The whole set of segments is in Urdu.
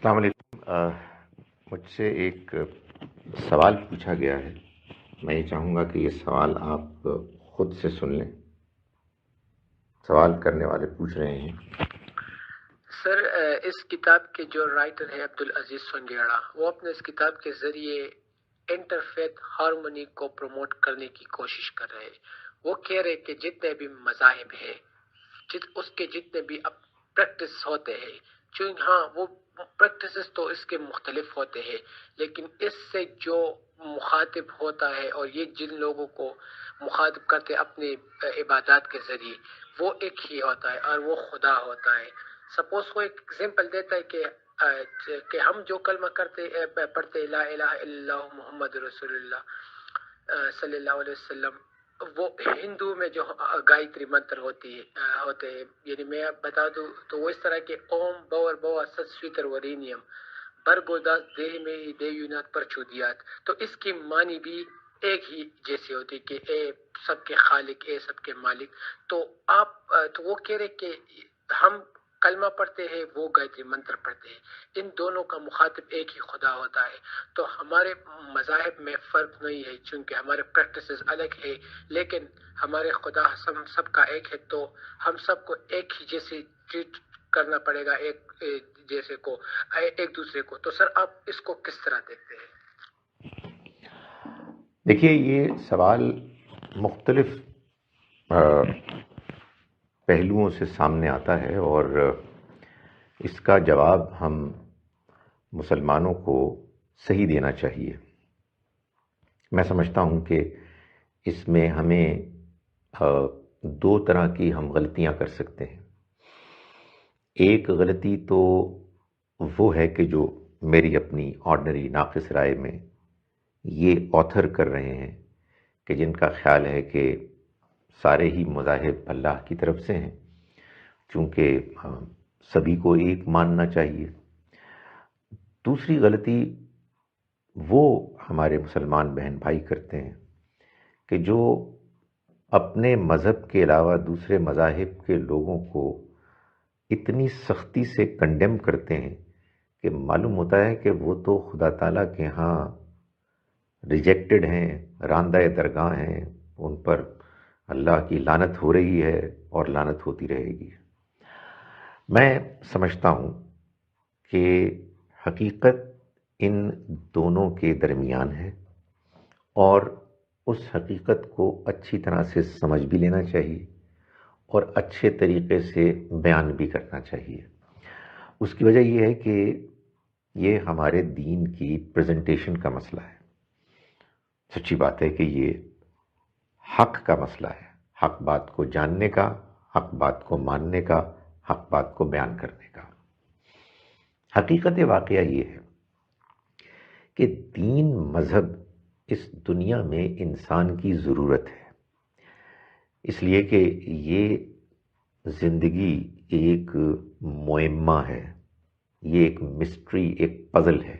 السلام علیکم۔ مجھ سے ایک سوال پوچھا گیا ہے۔ میں یہ چاہوں گا کہ یہ سوال آپ خود سے سن لیں۔ سوال کرنے والے پوچھ رہے ہیں، سر اس کتاب کے جو رائٹر ہے عبدالعزیز سنگیڑا، وہ اپنے اس کتاب کے ذریعے انٹرفیتھ ہارمونی کو پروموٹ کرنے کی کوشش کر رہے ہیں۔ وہ کہہ رہے کہ جتنے بھی مذاہب ہیں، اس کے جتنے بھی اب پریکٹس ہوتے ہیں، چونکہ ہاں وہ پریکٹسز تو اس کے مختلف ہوتے ہیں، لیکن اس سے جو مخاطب ہوتا ہے اور یہ جن لوگوں کو مخاطب کرتے اپنی عبادات کے ذریعے، وہ ایک ہی ہوتا ہے اور وہ خدا ہوتا ہے۔ سپوز وہ ایک ایگزامپل دیتا ہے کہ ہم جو کلمہ پڑھتے لا الہ الا اللہ محمد رسول اللہ صلی اللہ علیہ وسلم، وہ ہندو میں جو گایتری منتر ہوتے ہیں، یعنی میں بتا دوں تو وہ اس طرح کے اوم بور بوا ست سویتر ورینیم برگوداس دیہ میں ہی دیوینات پرچودیات، تو اس کی معنی بھی ایک ہی جیسی ہوتی کہ اے سب کے خالق، اے سب کے مالک۔ تو تو وہ کہہ رہے کہ ہم کلمہ پڑھتے ہیں، وہ گایتری منتر پڑھتے ہیں، ان دونوں کا مخاطب ایک ہی خدا ہوتا ہے۔ تو ہمارے مذاہب میں فرق نہیں ہے، چونکہ ہمارے پریکٹسز الگ ہے، لیکن ہمارے خدا ہم سب کا ایک ہے، تو ہم سب کو ایک ہی جیسے ٹریٹ کرنا پڑے گا، ایک دوسرے کو۔ تو سر آپ اس کو کس طرح دیکھتے ہیں؟ دیکھیے یہ سوال مختلف پہلوؤں سے سامنے آتا ہے، اور اس کا جواب ہم مسلمانوں کو صحیح دینا چاہیے۔ میں سمجھتا ہوں کہ اس میں ہمیں دو طرح کی ہم غلطیاں کر سکتے ہیں۔ ایک غلطی تو وہ ہے کہ جو میری اپنی آرڈنری ناقص رائے میں یہ آتھر کر رہے ہیں کہ جن کا خیال ہے کہ سارے ہی مذاہب اللہ کی طرف سے ہیں، چونکہ سبھی کو ایک ماننا چاہیے۔ دوسری غلطی وہ ہمارے مسلمان بہن بھائی کرتے ہیں کہ جو اپنے مذہب کے علاوہ دوسرے مذاہب کے لوگوں کو اتنی سختی سے کنڈیم کرتے ہیں کہ معلوم ہوتا ہے کہ وہ تو خدا تعالیٰ کے ہاں ریجیکٹڈ ہیں، راندہ درگاہ ہیں، ان پر اللہ کی لعنت ہو رہی ہے اور لعنت ہوتی رہے گی۔ میں سمجھتا ہوں کہ حقیقت ان دونوں کے درمیان ہے، اور اس حقیقت کو اچھی طرح سے سمجھ بھی لینا چاہیے اور اچھے طریقے سے بیان بھی کرنا چاہیے۔ اس کی وجہ یہ ہے کہ یہ ہمارے دین کی پریزنٹیشن کا مسئلہ ہے۔ سچی بات ہے کہ یہ حق کا مسئلہ ہے، حق بات کو جاننے کا، حق بات کو ماننے کا، حق بات کو بیان کرنے کا۔ حقیقت واقعہ یہ ہے کہ دین مذہب اس دنیا میں انسان کی ضرورت ہے، اس لیے کہ یہ زندگی ایک معمہ ہے، یہ ایک مسٹری، ایک پزل ہے۔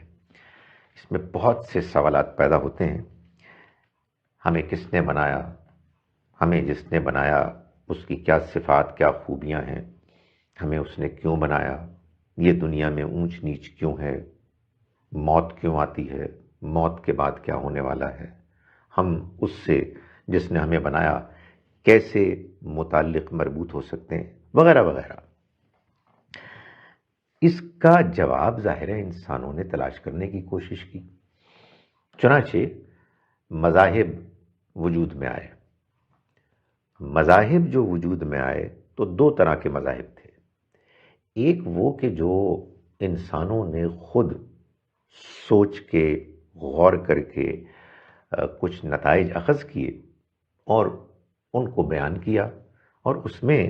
اس میں بہت سے سوالات پیدا ہوتے ہیں۔ ہمیں کس نے بنایا؟ ہمیں جس نے بنایا اس کی کیا صفات، کیا خوبیاں ہیں؟ ہمیں اس نے کیوں بنایا؟ یہ دنیا میں اونچ نیچ کیوں ہے؟ موت کیوں آتی ہے؟ موت کے بعد کیا ہونے والا ہے؟ ہم اس سے جس نے ہمیں بنایا کیسے متعلق مربوط ہو سکتے ہیں، وغیرہ وغیرہ۔ اس کا جواب ظاہر ہے انسانوں نے تلاش کرنے کی کوشش کی، چنانچہ مذاہب وجود میں آئے۔ مذاہب جو وجود میں آئے تو دو طرح کے مذاہب تھے۔ ایک وہ کہ جو انسانوں نے خود سوچ کے، غور کر کے کچھ نتائج اخذ کیے اور ان کو بیان کیا، اور اس میں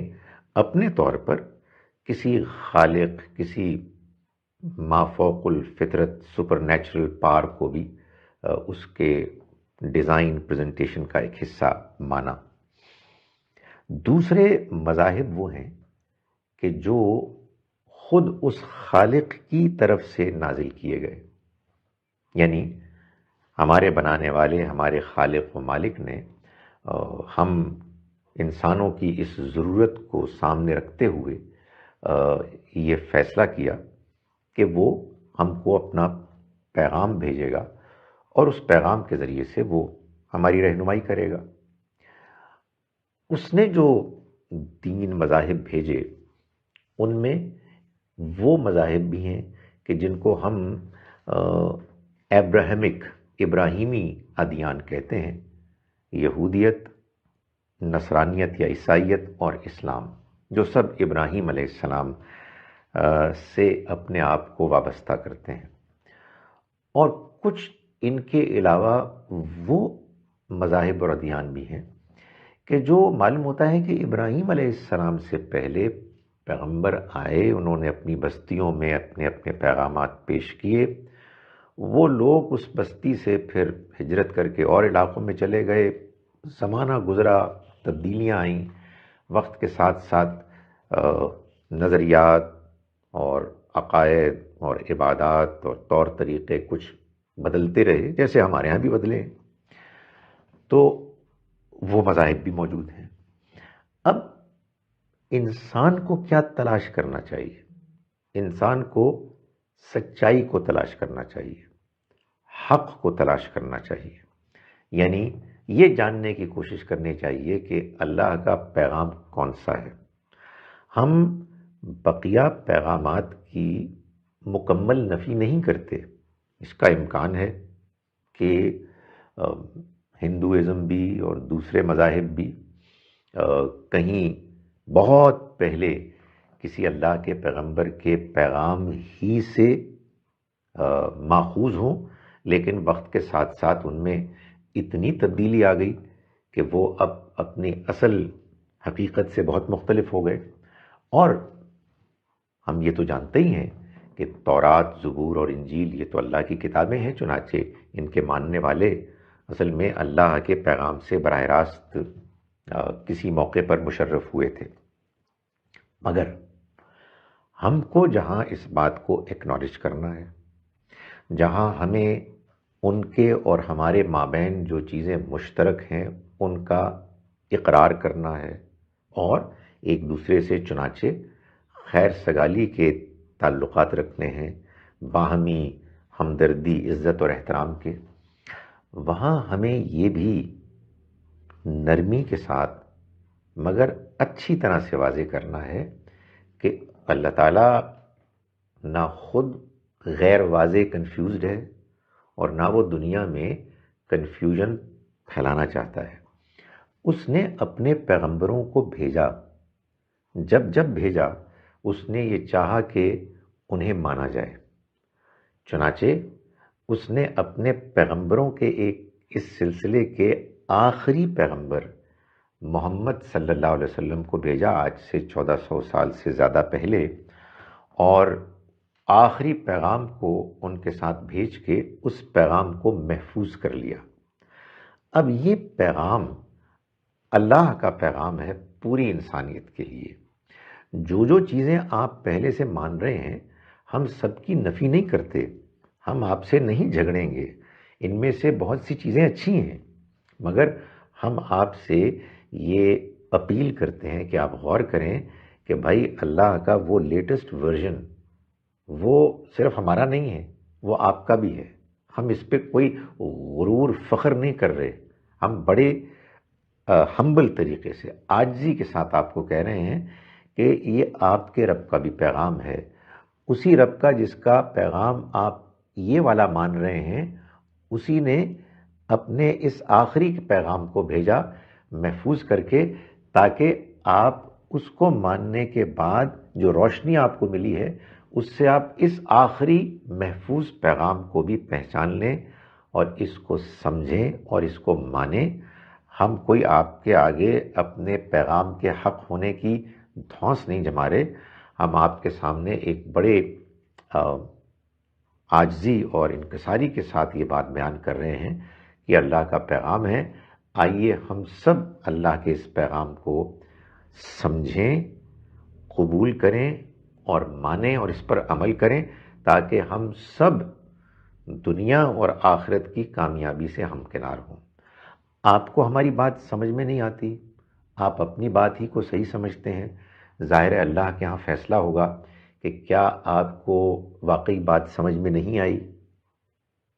اپنے طور پر کسی خالق، کسی مافوق الفطرت سپر نیچرل پار کو بھی اس کے ڈیزائن پریزنٹیشن کا ایک حصہ مانا۔ دوسرے مذاہب وہ ہیں کہ جو خود اس خالق کی طرف سے نازل کیے گئے، یعنی ہمارے بنانے والے، ہمارے خالق و مالک نے ہم انسانوں کی اس ضرورت کو سامنے رکھتے ہوئے یہ فیصلہ کیا کہ وہ ہم کو اپنا پیغام بھیجے گا اور اس پیغام کے ذریعے سے وہ ہماری رہنمائی کرے گا۔ اس نے جو 3 مذاہب بھیجے ان میں وہ مذاہب بھی ہیں کہ جن کو ہم ابراہیمی ادیان کہتے ہیں، یہودیت، نصرانیت یا عیسائیت اور اسلام، جو سب ابراہیم علیہ السلام سے اپنے آپ کو وابستہ کرتے ہیں۔ اور کچھ ان کے علاوہ وہ مذاہب اور ادیان بھی ہیں کہ جو معلوم ہوتا ہے کہ ابراہیم علیہ السلام سے پہلے پیغمبر آئے، انہوں نے اپنی بستیوں میں اپنے اپنے پیغامات پیش کیے، وہ لوگ اس بستی سے پھر ہجرت کر کے اور علاقوں میں چلے گئے، زمانہ گزرا، تبدیلیاں آئیں، وقت کے ساتھ ساتھ نظریات اور عقائد اور عبادات اور طور طریقے کچھ بدلتے رہے، جیسے ہمارے ہاں بھی بدلے، تو وہ مذاہب بھی موجود ہیں۔ اب انسان کو کیا تلاش کرنا چاہیے؟ انسان کو سچائی کو تلاش کرنا چاہیے، حق کو تلاش کرنا چاہیے، یعنی یہ جاننے کی کوشش کرنی چاہیے کہ اللہ کا پیغام کون سا ہے۔ ہم بقیہ پیغامات کی مکمل نفی نہیں کرتے، اس کا امکان ہے کہ ہندوازم بھی اور دوسرے مذاہب بھی کہیں بہت پہلے کسی اللہ کے پیغمبر کے پیغام ہی سے ماخوذ ہوں، لیکن وقت کے ساتھ ساتھ ان میں اتنی تبدیلی آ گئی کہ وہ اب اپنی اصل حقیقت سے بہت مختلف ہو گئے۔ اور ہم یہ تو جانتے ہی ہیں کہ تورات، زبور اور انجیل یہ تو اللہ کی کتابیں ہیں، چنانچہ ان کے ماننے والے اصل میں اللہ کے پیغام سے براہ راست کسی موقع پر مشرف ہوئے تھے۔ مگر ہم کو جہاں اس بات کو ایکنالج کرنا ہے، جہاں ہمیں ان کے اور ہمارے مابین جو چیزیں مشترک ہیں ان کا اقرار کرنا ہے، اور ایک دوسرے سے چنانچہ خیر سگالی کے تعلقات رکھنے ہیں، باہمی ہمدردی، عزت اور احترام کے، وہاں ہمیں یہ بھی نرمی کے ساتھ مگر اچھی طرح سے واضح کرنا ہے کہ اللہ تعالیٰ نہ خود غیر واضح کنفیوزڈ ہے اور نہ وہ دنیا میں کنفیوژن پھیلانا چاہتا ہے۔ اس نے اپنے پیغمبروں کو بھیجا، جب بھیجا اس نے یہ چاہا کہ انہیں مانا جائے، چنانچہ اس نے اپنے پیغمبروں کے اس سلسلے کے آخری پیغمبر محمد صلی اللہ علیہ وسلم کو بھیجا، آج سے 1400 سال سے زیادہ پہلے، اور آخری پیغام کو ان کے ساتھ بھیج کے اس پیغام کو محفوظ کر لیا۔ اب یہ پیغام اللہ کا پیغام ہے پوری انسانیت کے لیے۔ جو چیزیں آپ پہلے سے مان رہے ہیں، ہم سب کی نفی نہیں کرتے، ہم آپ سے نہیں جھگڑیں گے، ان میں سے بہت سی چیزیں اچھی ہیں، مگر ہم آپ سے یہ اپیل کرتے ہیں کہ آپ غور کریں کہ بھائی اللہ کا وہ لیٹسٹ ورژن وہ صرف ہمارا نہیں ہے، وہ آپ کا بھی ہے۔ ہم اس پہ کوئی غرور فخر نہیں کر رہے، ہم بڑے ہمبل طریقے سے عاجزی کے ساتھ آپ کو کہہ رہے ہیں کہ یہ آپ کے رب کا بھی پیغام ہے، اسی رب کا جس کا پیغام آپ یہ والا مان رہے ہیں، اسی نے اپنے اس آخری پیغام کو بھیجا محفوظ کر کے، تاکہ آپ اس کو ماننے کے بعد جو روشنی آپ کو ملی ہے اس سے آپ اس آخری محفوظ پیغام کو بھی پہچان لیں اور اس کو سمجھیں اور اس کو مانیں۔ ہم کوئی آپ کے آگے اپنے پیغام کے حق ہونے کی دھونس نہیں جما رہے، ہم آپ کے سامنے ایک بڑے عاجزی اور انکساری کے ساتھ یہ بات بیان کر رہے ہیں کہ اللہ کا پیغام ہے۔ آئیے ہم سب اللہ کے اس پیغام کو سمجھیں، قبول کریں اور مانیں اور اس پر عمل کریں، تاکہ ہم سب دنیا اور آخرت کی کامیابی سے ہمکنار ہوں۔ آپ کو ہماری بات سمجھ میں نہیں آتی، آپ اپنی بات ہی کو صحیح سمجھتے ہیں، ظاہر ہے اللہ کے ہاں فیصلہ ہوگا کہ کیا آپ کو واقعی بات سمجھ میں نہیں آئی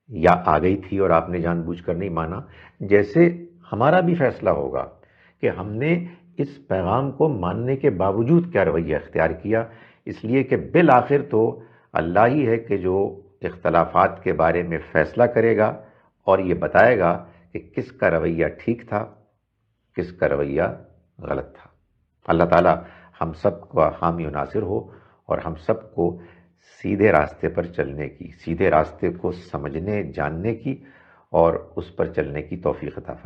یا آ گئی تھی اور آپ نے جان بوجھ کر نہیں مانا، جیسے ہمارا بھی فیصلہ ہوگا کہ ہم نے اس پیغام کو ماننے کے باوجود کیا رویہ اختیار کیا، اس لیے کہ بالآخر تو اللہ ہی ہے کہ جو اختلافات کے بارے میں فیصلہ کرے گا اور یہ بتائے گا کہ کس کا رویہ ٹھیک تھا، کس کا رویہ غلط تھا۔ اللہ تعالی ہم سب کا حامی و ناصر ہو اور ہم سب کو سیدھے راستے پر چلنے کی، سیدھے راستے کو سمجھنے جاننے کی اور اس پر چلنے کی توفیق عطا فرمائے۔